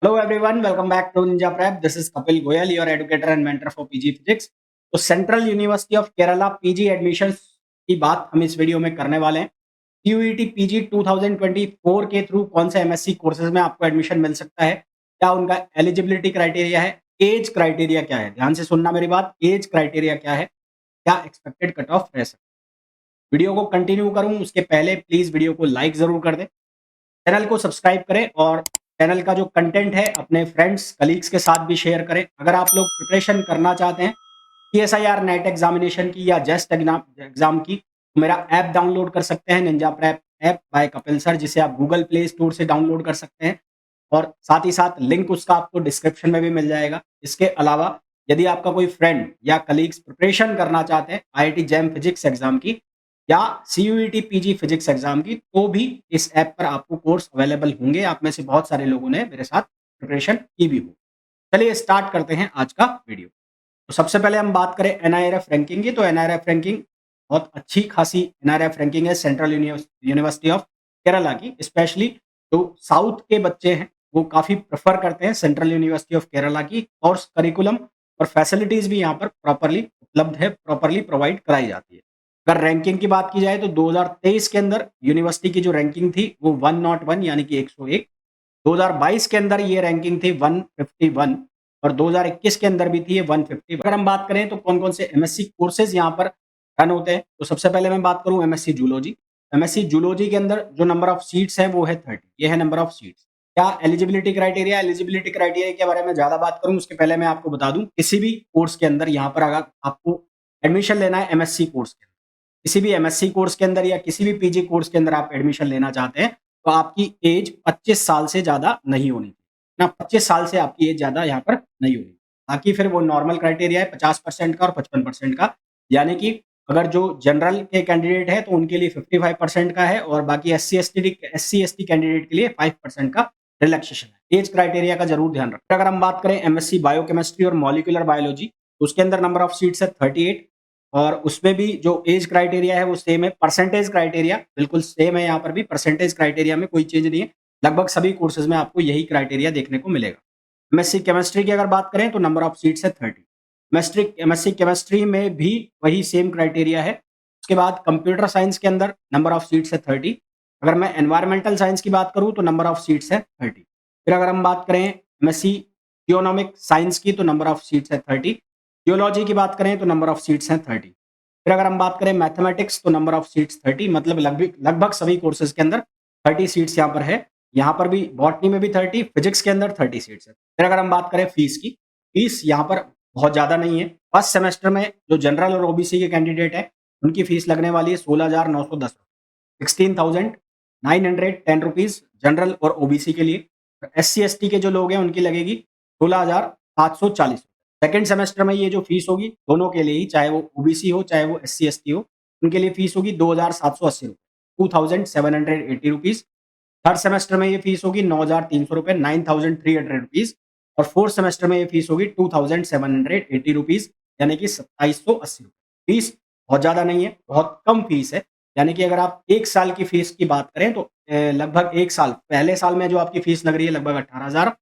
Hello everyone, welcome back to Ninja Prep. This is Kapil Goyal, your educator and mentor for PG Physics. तो central university of Kerala PG admissions की बात हम इस video में करने वाले हैं। क्यूईटी पीजी 2024 के थ्रू कौन से एमएससी कोर्सेज में आपको एडमिशन मिल सकता है, क्या उनका एलिजिबिलिटी क्राइटेरिया है, एज क्राइटेरिया क्या है, ध्यान से सुनना मेरी बात, एज क्राइटेरिया क्या है, क्या एक्सपेक्टेड कट ऑफ रह सकता है। वीडियो को कंटिन्यू करूं उसके पहले प्लीज वीडियो को लाइक जरूर कर दें, चैनल को सब्सक्राइब करें और चैनल का जो कंटेंट है अपने फ्रेंड्स कलीग्स के साथ भी शेयर करें। अगर आप लोग प्रिपरेशन करना चाहते हैं सीएसआईआर नेट एग्जामिनेशन की या जेस्ट एग्जाम की, तो मेरा ऐप डाउनलोड कर सकते हैं, Ninja prep app by Kapil sir, जिसे आप गूगल प्ले स्टोर से डाउनलोड कर सकते हैं और साथ ही साथ लिंक उसका आपको डिस्क्रिप्शन में भी मिल जाएगा। इसके अलावा यदि आपका कोई फ्रेंड या कलीग्स प्रिपरेशन करना चाहते हैं आईआईटी जैम फिजिक्स एग्जाम की या सीयूईटी पीजी फिजिक्स एग्जाम की, तो भी इस ऐप पर आपको कोर्स अवेलेबल होंगे। आप में से बहुत सारे लोगों ने मेरे साथ प्रिपरेशन की भी हो। चलिए स्टार्ट करते हैं आज का वीडियो। तो सबसे पहले हम बात करें एनआईआरएफ रैंकिंग की, तो एनआईआरएफ रैंकिंग बहुत अच्छी खासी एनआईआरएफ रैंकिंग है सेंट्रल यूनिवर्सिटी ऑफ केरला की। स्पेशली जो साउथ के बच्चे हैं वो काफ़ी प्रेफर करते हैं सेंट्रल यूनिवर्सिटी ऑफ केरला की। कोर्स करिकुलम और फैसिलिटीज़ भी यहाँ पर प्रॉपरली उपलब्ध है, प्रॉपरली प्रोवाइड कराई जाती है। अगर रैंकिंग की बात की जाए तो 2023 के अंदर यूनिवर्सिटी की जो रैंकिंग थी वो 101 यानी कि 101, 2022 के अंदर ये रैंकिंग थी 151 और 2021 के अंदर भी थी ये 150। अगर हम बात करें तो कौन-कौन से एमएससी कोर्सेज यहाँ पर रन होते हैं, तो सबसे पहले मैं बात करूँ एमएससी जूलॉजी। एमएससी जूलॉजी के अंदर जो नंबर ऑफ सीट्स है वो है 30, ये है नंबर ऑफ सीट्स। क्या एलिजिबिलिटी क्राइटेरिया, एलिजिबिलिटी क्राइटेरिया के बारे में ज़्यादा बात करूँ उसके पहले मैं आपको बता दूँ, किसी भी कोर्स के अंदर यहाँ पर अगर आपको एडमिशन लेना है एमएससी कोर्स के अंदर, किसी भी एमएससी कोर्स के अंदर या किसी भी पीजी कोर्स के अंदर आप एडमिशन लेना चाहते हैं, तो आपकी एज 25 साल से ज़्यादा नहीं होनी चाहिए ना, 25 साल से आपकी एज ज़्यादा यहाँ पर नहीं होनी। बाकी फिर वो नॉर्मल क्राइटेरिया है 50% का और 55% का, यानी कि अगर जो जनरल के कैंडिडेट है तो उनके लिए 55% का है और बाकी एससी एसटी कैंडिडेट के लिए 5% का रिलैक्सेशन है। एज क्राइटेरिया का जरूर ध्यान रखें। अगर हम बात करें एमएससी बायोकेमिस्ट्री और मॉलिक्यूलर बायोलॉजी, तो उसके अंदर नंबर ऑफ सीट्स है 38 और उसमें भी जो एज क्राइटेरिया है वो सेम है। परसेंटेज क्राइटेरिया बिल्कुल सेम है, यहाँ पर भी परसेंटेज क्राइटेरिया में कोई चेंज नहीं है। लगभग सभी कोर्सेज में आपको यही क्राइटेरिया देखने को मिलेगा। एमएससी केमिस्ट्री की अगर बात करें तो नंबर ऑफ सीट्स है 30। एमएससी केमिस्ट्री में भी वही सेम क्राइटेरिया है। उसके बाद कंप्यूटर साइंस के अंदर नंबर ऑफ सीट्स है 30। अगर मैं एनवायरमेंटल साइंस की बात करूँ तो नंबर ऑफ सीट्स है 30। फिर अगर हम बात करें एमएससी इकोनॉमिक साइंस की तो नंबर ऑफ सीट्स है 30। जियोलॉजी की बात करें तो नंबर ऑफ सीट्स हैं 30। फिर अगर हम बात करें मैथमेटिक्स तो नंबर ऑफ सीट्स 30, मतलब लगभग लगभग सभी कोर्सेज के अंदर 30 सीट्स यहाँ पर है। यहाँ पर भी बॉटनी में भी 30, फिजिक्स के अंदर 30 सीट्स है। फिर अगर हम बात करें फीस की, फीस यहाँ पर बहुत ज़्यादा नहीं है। फर्स्ट सेमेस्टर में जो जनरल और ओबीसी के कैंडिडेट हैं उनकी फीस लगने वाली है 16,910, 16,910 रुपीज़ जनरल और ओबीसी के लिए। एससी एसटी के जो लोग हैं उनकी लगेगी 16,740। सेकंड सेमेस्टर में ये जो फीस होगी दोनों के लिए ही, चाहे वो ओबीसी हो चाहे वो एससी एसटी हो, उनके लिए फीस होगी 2,780 रुपये, 2,780 रुपीज़। थर्ड सेमेस्टर में ये फीस होगी 9,300 रुपये, 9,300 रुपीज़ और फोर्थ सेमेस्टर में ये फीस होगी 2,780 रुपीज़, यानी कि 2,780 रुपये। फीस बहुत ज़्यादा नहीं है, बहुत कम फीस है। यानी कि अगर आप 1 साल की फीस की बात करें तो लगभग 1 साल, पहले साल में जो आपकी फीस लग रही है लगभग 18,000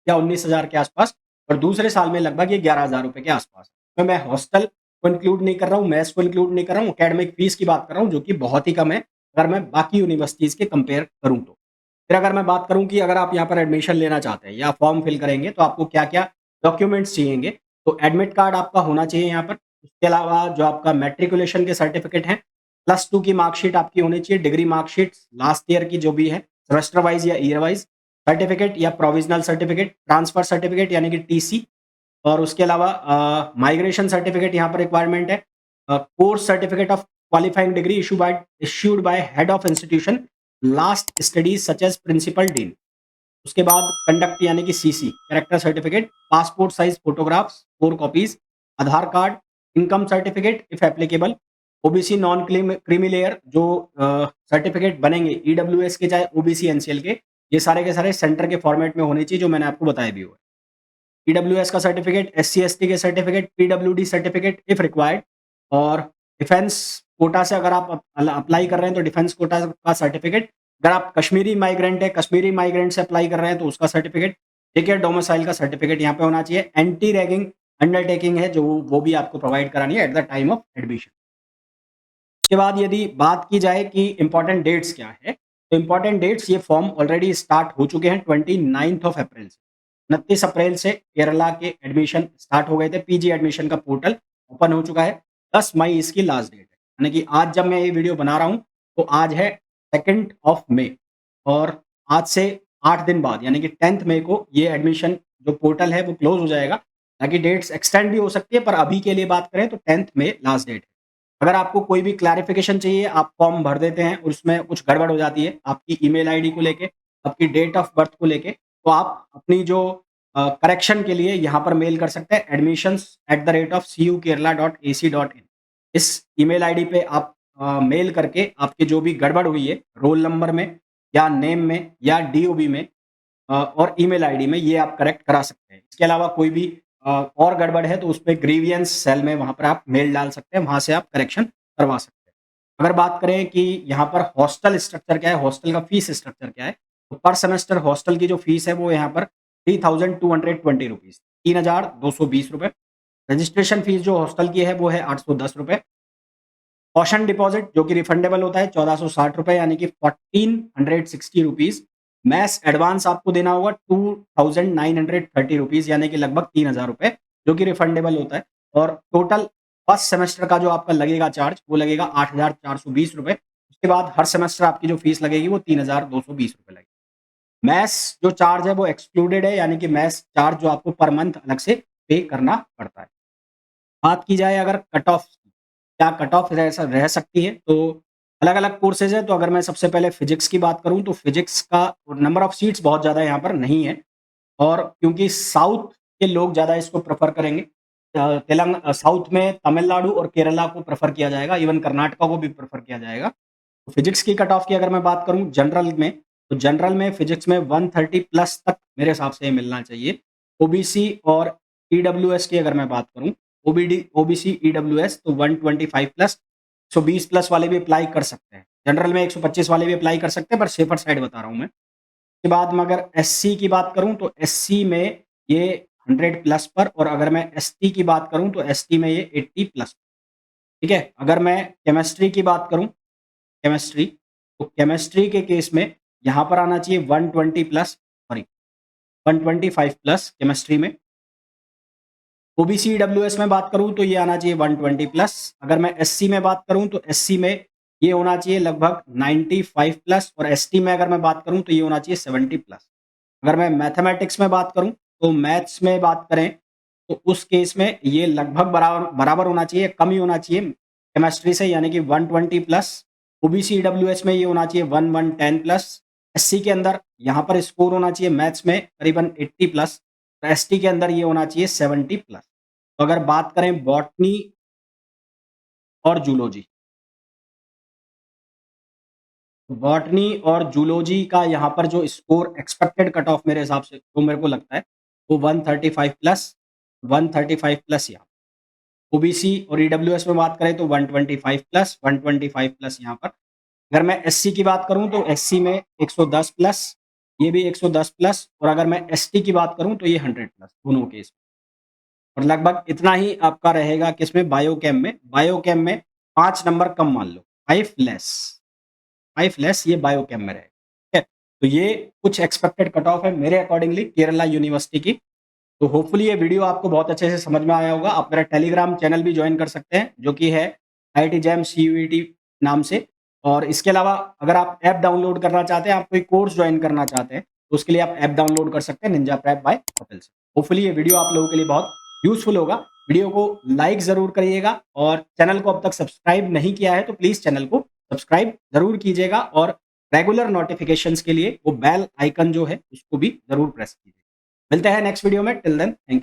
या 19,000 के आसपास और दूसरे साल में लगभग ये 11,000 रुपए के आसपास। तो मैं हॉस्टल को इंक्लूड नहीं कर रहा हूँ, मेस को इंक्लूड नहीं कर रहा हूँ, एकेडमिक फीस की बात कर रहा हूँ जो कि बहुत ही कम है अगर मैं बाकी यूनिवर्सिटीज़ के कंपेयर करूँ तो। फिर अगर मैं बात करूँ कि अगर आप यहाँ पर एडमिशन लेना चाहते हैं या फॉर्म फिल करेंगे तो आपको क्या-क्या डॉक्यूमेंट्स चाहिएंगे, तो एडमिट कार्ड आपका होना चाहिए यहाँ पर। उसके अलावा जो आपका मैट्रिकुलेशन के सर्टिफिकेट हैं, +2 की मार्कशीट आपकी होनी चाहिए, डिग्री मार्कशीट लास्ट ईयर की जो भी है, सेमेस्टर वाइज़ या ईयर वाइज़ सर्टिफिकेट या प्रोविजनल सर्टिफिकेट, ट्रांसफर सर्टिफिकेट यानी कि टीसी और उसके अलावा माइग्रेशन सर्टिफिकेट यहाँ पर रिक्वायरमेंट है। Course certificate of qualifying degree issued by head of institution, last studies such as principal dean. उसके बाद कंडक्ट यानी कि CC, character certificate, passport size photographs 4 copies, Aadhaar card, income certificate if applicable, OBC non creamy layer जो certificate बनेंगे EWS के चाहे OBC NCL के सारे सेंटर के फॉर्मेट में होने चाहिए जो मैंने आपको बताया भी हुआ है। ईडब्ल्यूएस का सर्टिफिकेट, एससी एसटी के certificate, PWD certificate if required और डिफेंस कोटा से अगर आप अप्लाई कर रहे हैं तो डिफेंस कोटा का सर्टिफिकेट। अगर आप कश्मीरी माइग्रेंट है, कश्मीरी माइग्रेंट से अप्लाई कर रहे हैं तो उसका सर्टिफिकेट। ठीक है, डोमिसाइल का सर्टिफिकेट यहाँ पे होना चाहिए। एंटी रैगिंग अंडरटेकिंग है जो वो भी आपको प्रोवाइड करानी है at the time of admission. उसके बाद यदि बात की जाए कि इंपॉर्टेंट डेट्स क्या है, तो इंपॉर्टेंट डेट्स ये फॉर्म ऑलरेडी स्टार्ट हो चुके हैं 29 ऑफ अप्रैल से। 29 अप्रैल से केरला के एडमिशन स्टार्ट हो गए थे। पीजी एडमिशन का पोर्टल ओपन हो चुका है। 10 मई इसकी लास्ट डेट है, यानी कि आज जब मैं ये वीडियो बना रहा हूँ तो आज है 2 ऑफ मई, और आज से 8 दिन बाद यानी कि 10 मई को ये एडमिशन जो पोर्टल है वो क्लोज हो जाएगा। ताकि डेट्स एक्सटेंड भी हो सकती है, पर अभी के लिए बात करें तो 10 मई लास्ट डेट है। अगर आपको कोई भी क्लैरिफिकेशन चाहिए, आप फॉर्म भर देते हैं और उसमें कुछ गड़बड़ हो जाती है आपकी ईमेल आईडी को लेके, आपकी डेट ऑफ बर्थ को लेके, तो आप अपनी जो करेक्शन के लिए यहाँ पर मेल कर सकते हैं admissions@cukerala.ac.in। इस ईमेल आईडी पे आप मेल करके आपकी जो भी गड़बड़ हुई है रोल नंबर में या नेम में या डीओबी में और ईमेल आईडी में, ये आप करेक्ट करा सकते हैं। इसके अलावा कोई भी और गड़बड़ है तो उसपे ग्रीवियंस सेल में वहाँ पर आप मेल डाल सकते हैं, वहाँ से आप करेक्शन करवा सकते हैं। अगर बात करें कि यहाँ पर हॉस्टल स्ट्रक्चर क्या है, हॉस्टल का फीस स्ट्रक्चर क्या है, तो पर सेमेस्टर हॉस्टल की जो फीस है वो यहाँ पर 3220 रुपीज़, 3220 रुपए। रजिस्ट्रेशन फीस जो हॉस्टल की है वो है 810 रुपए। कॉशन डिपॉजिट जो कि रिफंडेबल होता है 1460 रुपए, यानी कि 1460 रुपीज़। मैथ्स एडवांस आपको देना होगा 2930 रुपीज़, यानी कि लगभग 3000 रुपए, जो कि रिफंडेबल होता है। और टोटल फर्स्ट सेमेस्टर का जो आपका लगेगा चार्ज वो लगेगा 8420 रुपए। उसके बाद हर सेमेस्टर आपकी जो फीस लगेगी वो 3220 रुपए लगेगी। मैथ्स जो चार्ज है वो एक्सक्लूडेड है, यानी कि मैथ्स चार्ज जो आपको पर मंथ अलग से पे करना पड़ता है। बात की जाए अगर कट ऑफ, क्या कट ऑफ रह सकती है, तो अलग-अलग कोर्सेज़ हैं। तो अगर मैं सबसे पहले फिज़िक्स की बात करूँ तो फिज़िक्स का नंबर ऑफ सीट्स बहुत ज़्यादा यहाँ पर नहीं है, और क्योंकि साउथ के लोग ज़्यादा इसको प्रेफ़र करेंगे। साउथ में तमिलनाडु और केरला को प्रेफ़र किया जाएगा, इवन कर्नाटका को भी प्रेफ़र किया जाएगा। तो फिज़िक्स की कट ऑफ की अगर मैं बात करूँ जनरल में, तो जनरल में फिज़िक्स में 130 प्लस तक मेरे हिसाब से मिलना चाहिए। ओबीसी और ईडब्ल्यूएस की अगर मैं बात करूँ, ओबीसी, ईडब्ल्यूएस तो 125 प्लस, 120 प्लस वाले भी अप्लाई कर सकते हैं। जनरल में 125 वाले भी अप्लाई कर सकते हैं, पर सेफर साइड बता रहा हूँ मैं। उसके बाद मैं अगर एससी की बात करूँ तो एससी में ये 100 प्लस पर, और अगर मैं एसटी की बात करूँ तो एसटी में ये 80 प्लस। ठीक है? अगर मैं केमिस्ट्री की बात करूँ, केमिस्ट्री, तो केमिस्ट्री के केस में यहाँ पर आना चाहिए 120 प्लस, सॉरी 125 प्लस केमिस्ट्री में। ओबीसी ईडब्ल्यूएस में बात करूँ तो ये आना चाहिए 120 प्लस। अगर मैं एससी में बात करूँ तो एससी में ये होना चाहिए लगभग 95 प्लस, और एसटी में अगर मैं बात करूँ तो ये होना चाहिए 70 प्लस। अगर मैं मैथमेटिक्स में बात करूँ, तो मैथ्स में बात करें तो उस केस में ये लगभग बराबर बराबर होना चाहिए, कम ही होना चाहिए केमिस्ट्री से, यानी कि 120 प्लस। ओबीसी ईडब्ल्यूएस में ये होना चाहिए 1110 प्लस। एससी के अंदर यहाँ पर स्कोर होना चाहिए मैथ्स में करीबन 80 प्लस, एसटी के अंदर ये होना चाहिए 70 प्लस। तो अगर बात करें बॉटनी और जूलॉजी, बॉटनी और जूलॉजी का यहाँ पर जो स्कोर एक्सपेक्टेड कट ऑफ मेरे हिसाब से जो मेरे को लगता है वो 135 प्लस, 135 प्लस यहाँ। ओबीसी और ईडब्ल्यूएस में बात करें तो 125 प्लस, 125 प्लस यहाँ पर। अगर मैं एससी की बात करूँ तो एससी में 110 प्लस, ये भी 110 प्लस, और अगर मैं एसटी की बात करूँ तो ये 100 प्लस दोनों केस। और लगभग इतना ही आपका रहेगा किसमें, बायोकेम में। बायोकेम में 5 नंबर कम मान लो, 5 लेस, 5 लेस ये बायोकेम में रहेगा। ठीक है? तो ये कुछ एक्सपेक्टेड कट ऑफ है मेरे अकॉर्डिंगली केरला यूनिवर्सिटी की। तो होपफुली ये वीडियो आपको बहुत अच्छे से समझ में आया होगा। आप मेरा टेलीग्राम चैनल भी जॉइन कर सकते हैं, जो कि है आईआईटी जैम सीयूईटी नाम से। और इसके अलावा अगर आप ऐप डाउनलोड करना चाहते हैं, आप कोई कोर्स जॉइन करना चाहते हैं, तो उसके लिए आप ऐप डाउनलोड कर सकते हैं निंजा प्रेप बाय कपिल से। होपफुली ये वीडियो आप लोगों के लिए बहुत यूज़फुल होगा। वीडियो को लाइक ज़रूर करिएगा, और चैनल को अब तक सब्सक्राइब नहीं किया है तो प्लीज़ चैनल को सब्सक्राइब ज़रूर कीजिएगा, और रेगुलर नोटिफ़िकेशंस के लिए वो बेल आइकन जो है उसको भी ज़रूर प्रेस कीजिए। मिलते हैं नेक्स्ट वीडियो में, टिल देन थैंक यू।